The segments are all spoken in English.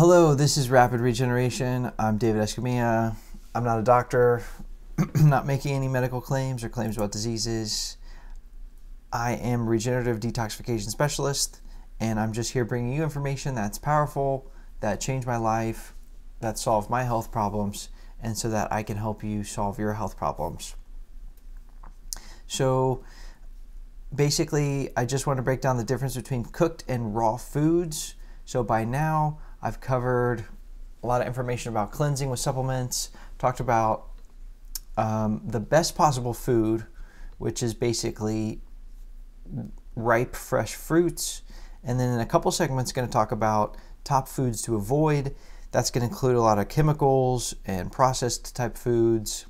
Hello, this is Rapid Regeneration. I'm David Escamilla. I'm not a doctor. I'm not making any medical claims or claims about diseases. I am a regenerative detoxification specialist, and I'm just here bringing you information that's powerful, that changed my life, that solved my health problems, and so that I can help you solve your health problems. So basically, I just want to break down the difference between cooked and raw foods. So by now, I've covered a lot of information about cleansing with supplements, talked about the best possible food, which is basically ripe, fresh fruits. And then in a couple segments, going to talk about top foods to avoid. That's going to include a lot of chemicals and processed type foods.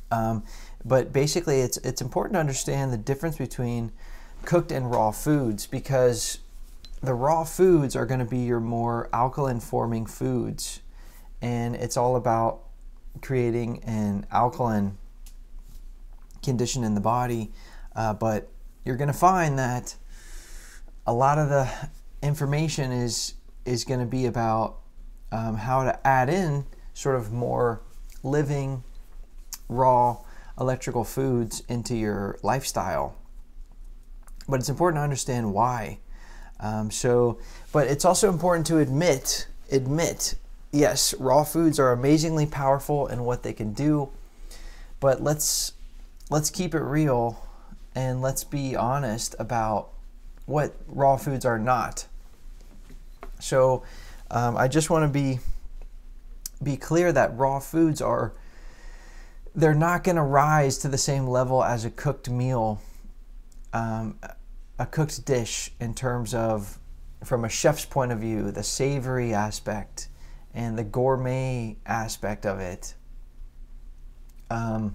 But basically, it's important to understand the difference between cooked and raw foods, because the raw foods are going to be your more alkaline forming foods, and it's all about creating an alkaline condition in the body. But you're going to find that a lot of the information is going to be about how to add in sort of more living, raw, electrical foods into your lifestyle. But it's important to understand why. But it's also important to admit, yes, raw foods are amazingly powerful in what they can do, but let's keep it real and let's be honest about what raw foods are not. So I just want to be clear that raw foods they're not going to rise to the same level as a cooked meal, a cooked dish, in terms of, from a chef's point of view, the savory aspect and the gourmet aspect of it, and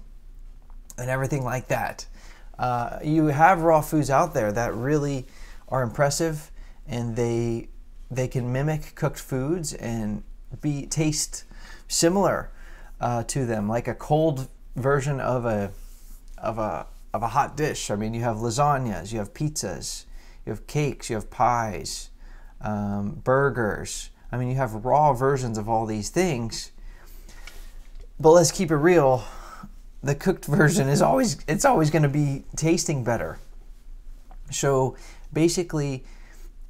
everything like that. You have raw foods out there that really are impressive, and they can mimic cooked foods and taste similar to them, like a cold version of a hot dish. I mean, you have lasagnas, you have pizzas, you have cakes, you have pies, burgers. I mean, you have raw versions of all these things. But let's keep it real. The cooked version is always going to be tasting better. So basically,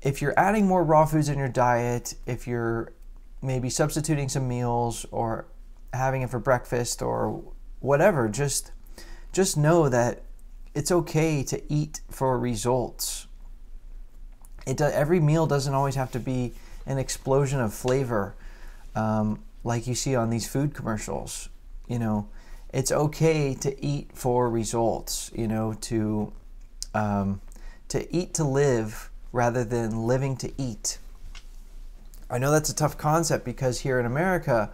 if you're adding more raw foods in your diet, if you're maybe substituting some meals or having it for breakfast or whatever, just know that it's okay to eat for results. Every meal doesn't always have to be an explosion of flavor, like you see on these food commercials. You know, it's okay to eat for results. You know, to eat to live rather than living to eat. I know that's a tough concept because here in America,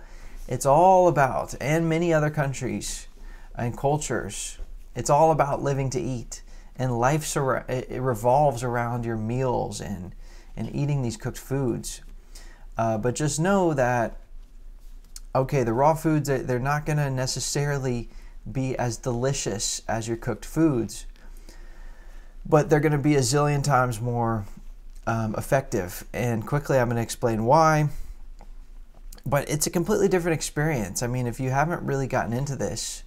it's all about, and many other countries and cultures, it's all about living to eat, and life it revolves around your meals and eating these cooked foods. But just know that, okay, the raw foods, they're not going to necessarily be as delicious as your cooked foods, but they're going to be a zillion times more effective. And quickly, I'm going to explain why. But it's a completely different experience. I mean, if you haven't really gotten into this,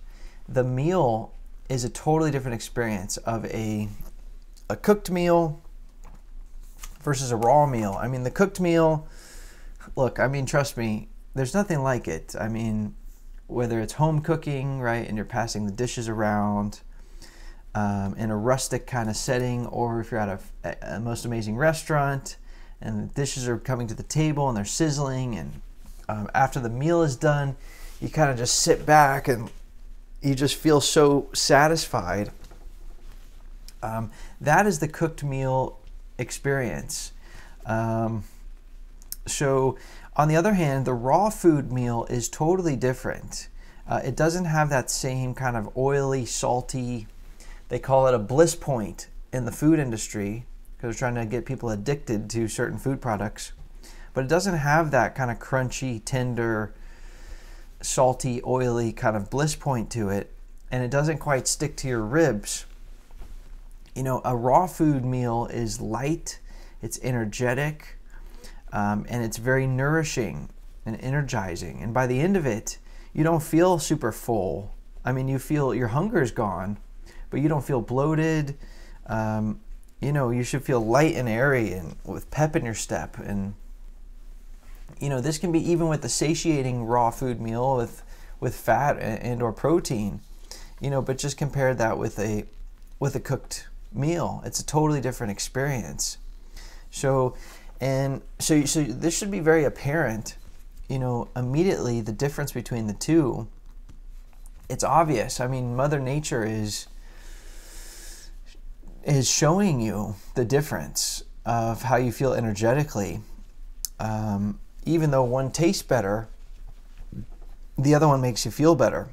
the meal is a totally different experience of a cooked meal versus a raw meal. I mean, the cooked meal, look, I mean, trust me, there's nothing like it. I mean, whether it's home cooking, right, and you're passing the dishes around in a rustic kind of setting, or if you're at a most amazing restaurant and the dishes are coming to the table and they're sizzling, and after the meal is done, you kind of just sit back and you just feel so satisfied. That is the cooked meal experience. So on the other hand, the raw food meal is totally different. It doesn't have that same kind of oily, salty, they call it a bliss point in the food industry because they're trying to get people addicted to certain food products. But it doesn't have that kind of crunchy, tender, salty, oily kind of bliss point to it, and it doesn't quite stick to your ribs. You know, a raw food meal is light, it's energetic, and it's very nourishing and energizing. And by the end of it, you don't feel super full. I mean, you feel your hunger is gone, but you don't feel bloated. You should feel light and airy and with pep in your step. And this can be even with a satiating raw food meal with fat and or protein. But just compare that with a cooked meal. It's a totally different experience. So this should be very apparent, immediately, the difference between the two. It's obvious. I mean, Mother Nature is showing you the difference of how you feel energetically. Even though one tastes better, the other one makes you feel better.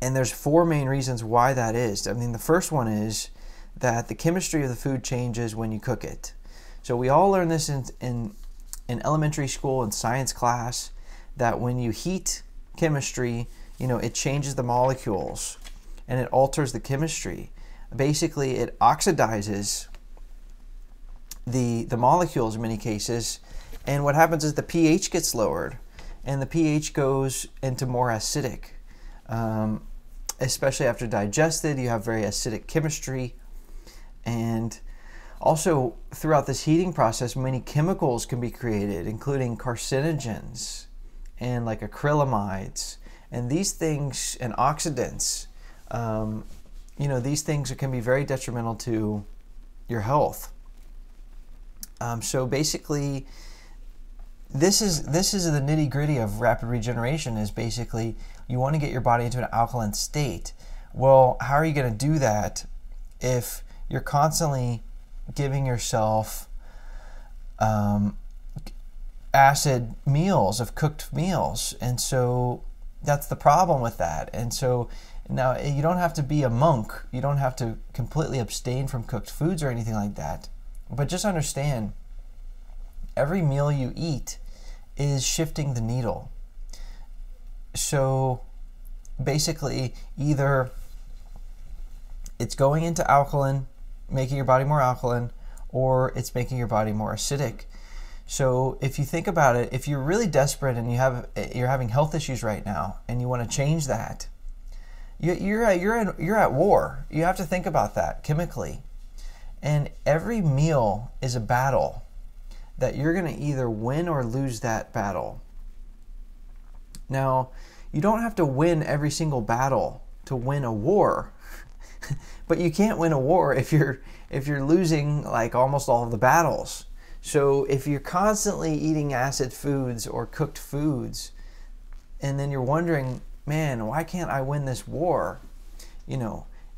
And there's 4 main reasons why that is. I mean, the first one is that the chemistry of the food changes when you cook it. So we all learn this in elementary school and science class, that when you heat chemistry, it changes the molecules and it alters the chemistry. Basically, it oxidizes the molecules in many cases, and what happens is the pH gets lowered, and the pH goes into more acidic. Especially after digested, you have very acidic chemistry. And also, throughout this heating process, many chemicals can be created, including carcinogens and like acrylamides. And these things, and oxidants, these things can be very detrimental to your health. So basically, this is the nitty-gritty of rapid regeneration. Is basically you want to get your body into an alkaline state. Well, how are you going to do that if you're constantly giving yourself acid meals, of cooked meals? And so that's the problem with that. And so now you don't have to be a monk. You don't have to completely abstain from cooked foods or anything like that. But just understand, every meal you eat is shifting the needle. So basically, either it's going into alkaline, making your body more alkaline, or it's making your body more acidic. So if you think about it, if you're really desperate and you're having health issues right now and you want to change that, you're at war. You have to think about that chemically. And every meal is a battle that you're going to either win or lose that battle. Now, you don't have to win every single battle to win a war, but you can't win a war if you're losing like almost all of the battles. So if you're constantly eating acid foods or cooked foods, and then you're wondering, man, why can't I win this war?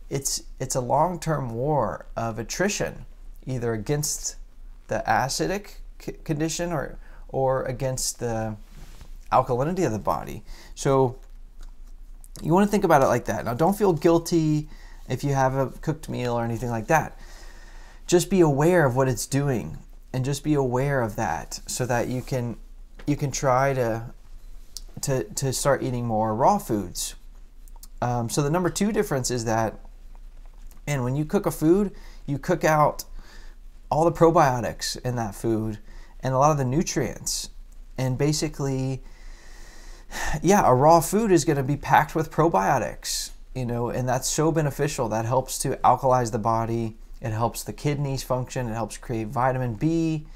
It's a long-term war of attrition, either against the acidic condition or against the alkalinity of the body. So you want to think about it like that. Now, don't feel guilty if you have a cooked meal or anything like that. Just be aware of what it's doing, and just be aware of that, so that you can try to start eating more raw foods. So the number 2 difference is that, and when you cook a food, you cook out all the probiotics in that food and a lot of the nutrients. And basically, a raw food is going to be packed with probiotics, and that's so beneficial. That helps to alkalize the body. It helps the kidneys function. It helps create vitamin B.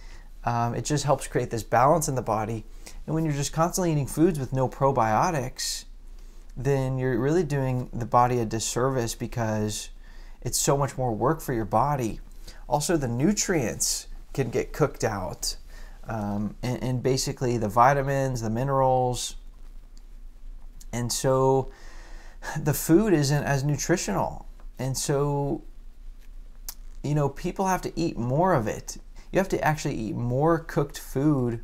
It just helps create this balance in the body. And when you're just constantly eating foods with no probiotics, then you're really doing the body a disservice, because it's so much more work for your body. Also, the nutrients can get cooked out. And basically the vitamins, the minerals. And so the food isn't as nutritional. And so, people have to eat more of it. You have to actually eat more cooked food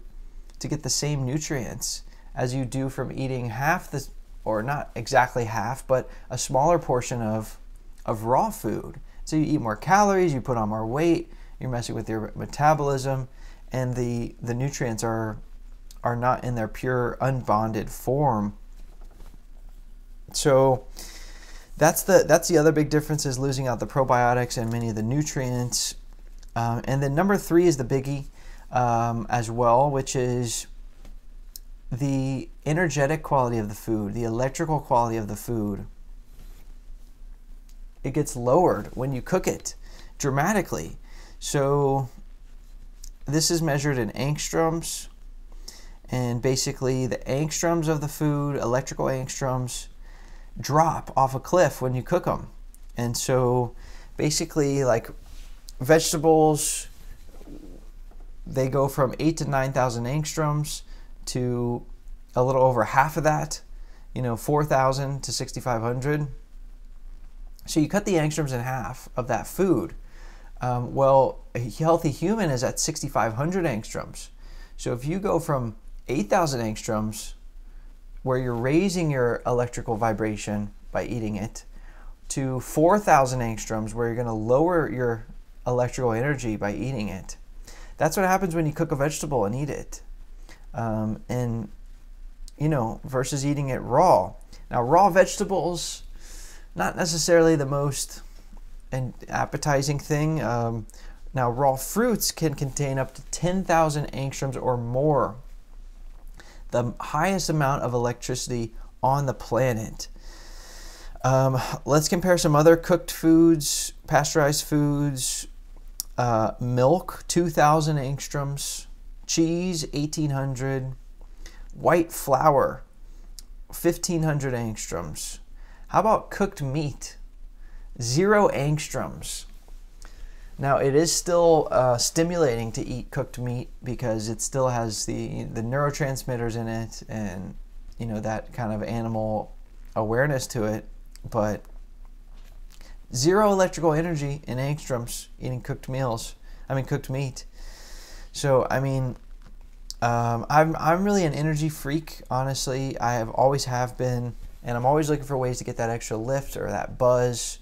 to get the same nutrients as you do from eating half the, or not exactly half, but a smaller portion of raw food. So you eat more calories, you put on more weight, you're messing with your metabolism, and the nutrients are not in their pure unbonded form. So that's the other big difference, is losing out the probiotics and many of the nutrients. And then number 3 is the biggie. as well, which is the energetic quality of the food, the electrical quality of the food. It gets lowered when you cook it dramatically. So this is measured in angstroms, and basically the angstroms of the food, electrical angstroms, drop off a cliff when you cook them. And so basically, like vegetables, they go from 8,000 to 9,000 angstroms to a little over half of that, 4,000 to 6,500. So you cut the angstroms in half of that food. Well, a healthy human is at 6,500 angstroms. So if you go from 8,000 angstroms, where you're raising your electrical vibration by eating it, to 4,000 angstroms, where you're going to lower your electrical energy by eating it. That's what happens when you cook a vegetable and eat it. Versus eating it raw. Now, raw vegetables, not necessarily the most appetizing thing. Now, raw fruits can contain up to 10,000 angstroms or more, the highest amount of electricity on the planet. Let's compare some other cooked foods, pasteurized foods. Milk, 2,000 angstroms. Cheese, 1,800. White flour, 1,500 angstroms. How about cooked meat? 0 angstroms. Now, it is still stimulating to eat cooked meat because it still has the neurotransmitters in it and, that kind of animal awareness to it. But 0 electrical energy in angstroms eating cooked meat. So, I'm really an energy freak, honestly. I always have been, and I'm always looking for ways to get that extra lift or that buzz,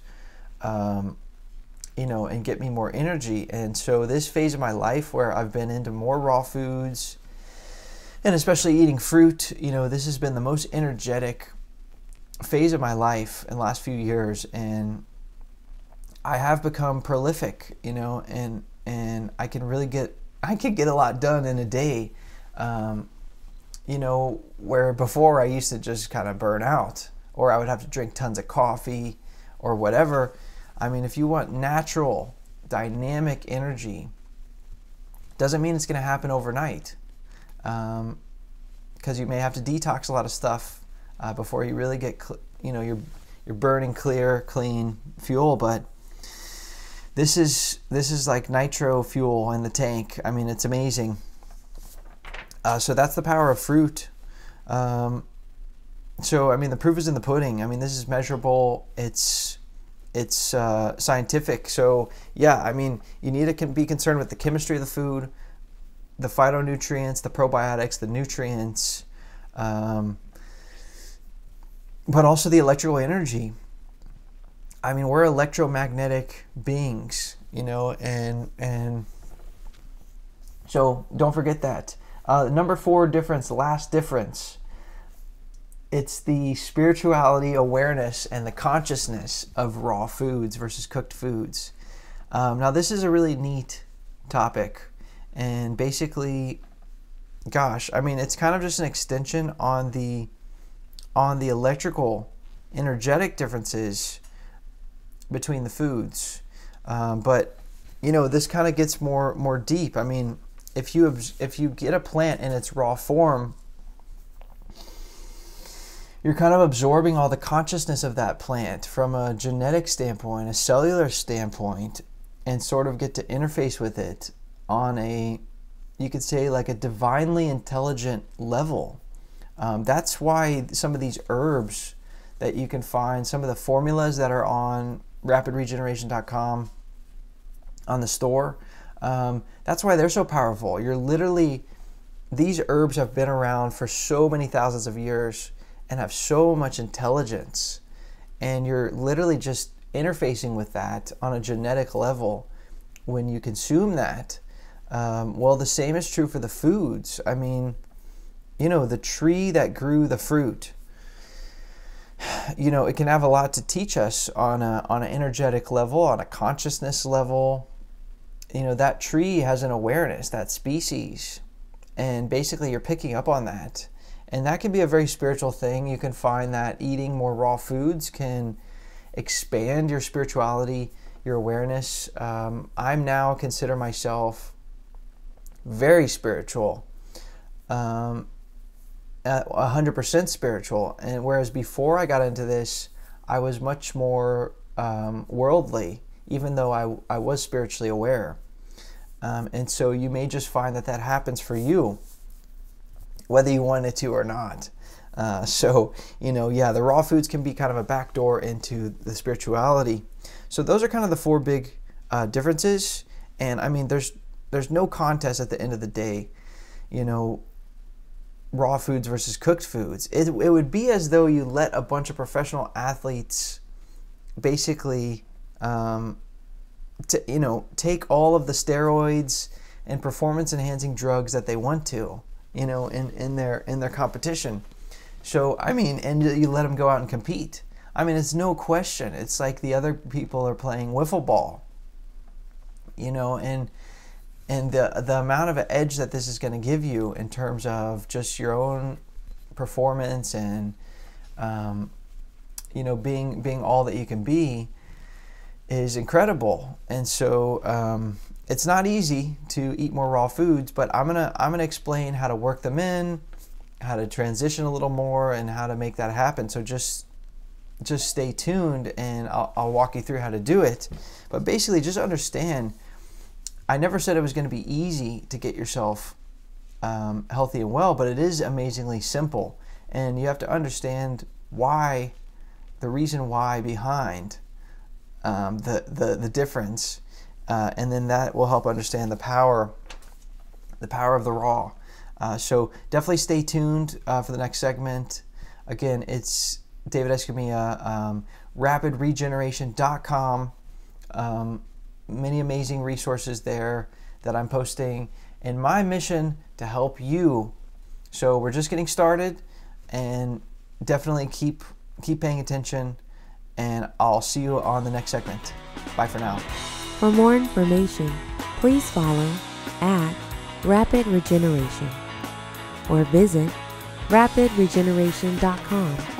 and get me more energy. And so this phase of my life where I've been into more raw foods, and especially eating fruit, this has been the most energetic phase of my life in the last few years. And I have become prolific, and I can really get a lot done in a day. Where before I used to just kind of burn out, or I would have to drink tons of coffee or whatever. If you want natural, dynamic energy, doesn't mean it's going to happen overnight, because you may have to detox a lot of stuff before you really get, you're burning clear, clean fuel. But this is like nitro fuel in the tank. It's amazing. So that's the power of fruit. The proof is in the pudding. This is measurable. It's scientific. So yeah, you need to be concerned with the chemistry of the food, the phytonutrients, the probiotics, the nutrients, but also the electrical energy. We're electromagnetic beings, and so don't forget that. Number 4 difference, last difference. It's the spirituality, awareness, and the consciousness of raw foods versus cooked foods. Now, this is a really neat topic. And basically, it's kind of just an extension on the electrical, energetic differences between the foods. But this kind of gets more deep. If you get a plant in its raw form, you're kind of absorbing all the consciousness of that plant from a genetic standpoint, a cellular standpoint, and sort of get to interface with it on you could say like a divinely intelligent level. That's why some of these herbs that you can find, some of the formulas that are on rapidregeneration.com on the store, that's why they're so powerful. These herbs have been around for so many thousands of years and have so much intelligence, and you're literally just interfacing with that on a genetic level when you consume that. Well, the same is true for the foods. The tree that grew the fruit, it can have a lot to teach us on an energetic level, on a consciousness level, that tree has an awareness, that species, and basically you're picking up on that. And that can be a very spiritual thing. You can find that eating more raw foods can expand your spirituality, your awareness. I'm now consider myself very spiritual, 100% spiritual. And whereas before I got into this, I was much more worldly, even though I was spiritually aware. And so you may just find that happens for you, whether you want it to or not. The raw foods can be kind of a backdoor into the spirituality. So those are kind of the four big differences. And I mean, there's no contest at the end of the day, raw foods versus cooked foods. It would be as though you let a bunch of professional athletes basically, take all of the steroids and performance enhancing drugs that they want to, in their competition. So, I mean, and you let them go out and compete. I mean, it's no question. It's like the other people are playing wiffle ball, and the amount of edge that this is going to give you in terms of just your own performance and, being all that you can be is incredible. And so it's not easy to eat more raw foods, but I'm gonna explain how to work them in, how to transition a little more, and how to make that happen. So just stay tuned, and I'll walk you through how to do it. But basically, just understand, I never said it was going to be easy to get yourself healthy and well, but it is amazingly simple. And you have to understand the reason why behind the difference, and then that will help understand the power of the raw. So definitely stay tuned for the next segment. Again, it's David Escamilla, rapidregeneration.com. Many amazing resources there that I'm posting, and my mission to help you. So we're just getting started, and definitely keep paying attention, and I'll see you on the next segment. Bye for now. For more information, please follow at Rapid Regeneration or visit rapidregeneration.com.